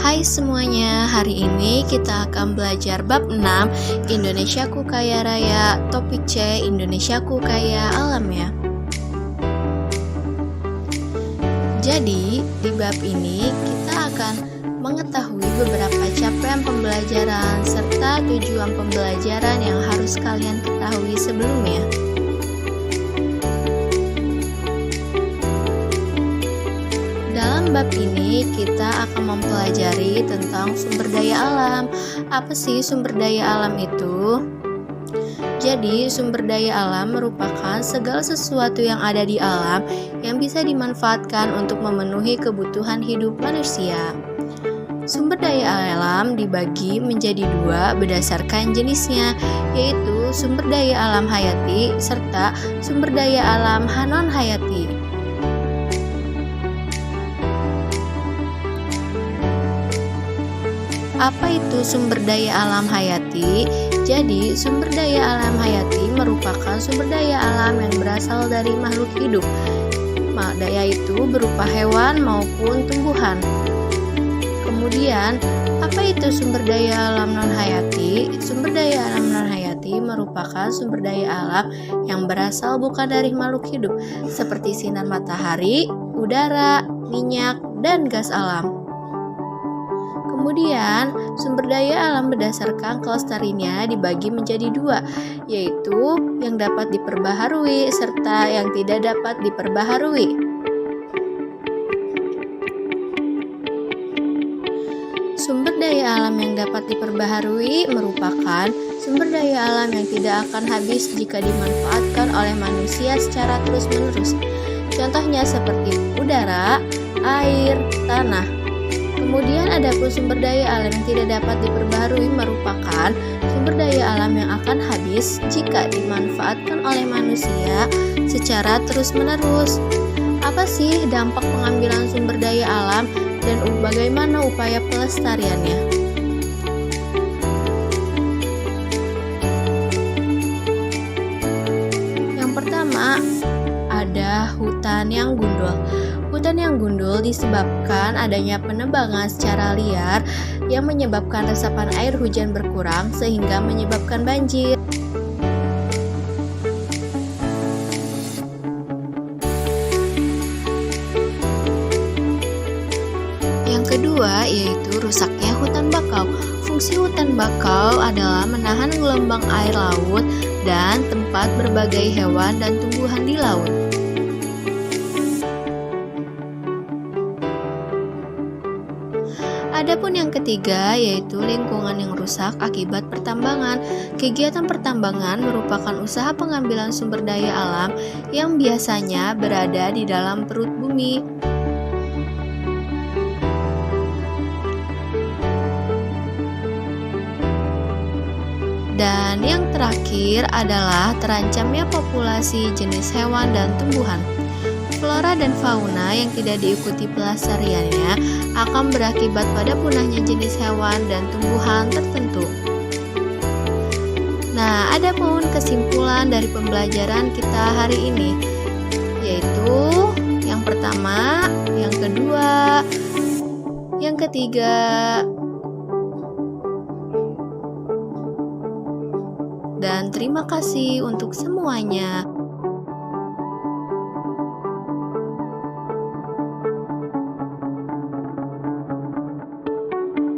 Hai semuanya, hari ini kita akan belajar bab 6 Indonesiaku Kaya Raya, topik C Indonesiaku Kaya Alam ya. Jadi, di bab ini kita akan mengetahui beberapa capaian pembelajaran serta tujuan pembelajaran yang harus kalian ketahui sebelumnya. Dalam bab ini kita akan mempelajari tentang sumber daya alam. Apa sih sumber daya alam itu? Jadi, sumber daya alam merupakan segala sesuatu yang ada di alam yang bisa dimanfaatkan untuk memenuhi kebutuhan hidup manusia. Sumber daya alam dibagi menjadi dua berdasarkan jenisnya, yaitu sumber daya alam hayati serta sumber daya alam non-hayati. Apa itu sumber daya alam hayati? Jadi, sumber daya alam hayati merupakan sumber daya alam yang berasal dari makhluk hidup. Daya itu berupa hewan maupun tumbuhan. Kemudian, apa itu sumber daya alam non-hayati? Sumber daya alam non-hayati merupakan sumber daya alam yang berasal bukan dari makhluk hidup, seperti sinar matahari, udara, minyak, dan gas alam. Kemudian, sumber daya alam berdasarkan kelestariannya dibagi menjadi dua, yaitu yang dapat diperbaharui serta yang tidak dapat diperbaharui. Sumber daya alam yang dapat diperbaharui merupakan sumber daya alam yang tidak akan habis jika dimanfaatkan oleh manusia secara terus-menerus. Contohnya seperti udara, air, tanah. Kemudian adapun sumber daya alam yang tidak dapat diperbaharui merupakan sumber daya alam yang akan habis jika dimanfaatkan oleh manusia secara terus-menerus. Apa sih dampak pengambilan sumber daya alam dan bagaimana upaya pelestariannya? Yang pertama, ada hutan yang gundul. Hutan yang gundul disebabkan adanya penebangan secara liar yang menyebabkan resapan air hujan berkurang sehingga menyebabkan banjir. Yang kedua yaitu rusaknya hutan bakau. Fungsi hutan bakau adalah menahan gelombang air laut dan tempat berbagai hewan dan tumbuhan di laut. Adapun yang ketiga yaitu lingkungan yang rusak akibat pertambangan. Kegiatan pertambangan merupakan usaha pengambilan sumber daya alam yang biasanya berada di dalam perut bumi. Dan yang terakhir adalah terancamnya populasi jenis hewan dan tumbuhan. Flora dan fauna yang tidak diikuti pelestariannya akan berakibat pada punahnya jenis hewan dan tumbuhan tertentu. Nah, adapun kesimpulan dari pembelajaran kita hari ini, yaitu yang pertama, yang kedua, yang ketiga, dan terima kasih untuk semuanya.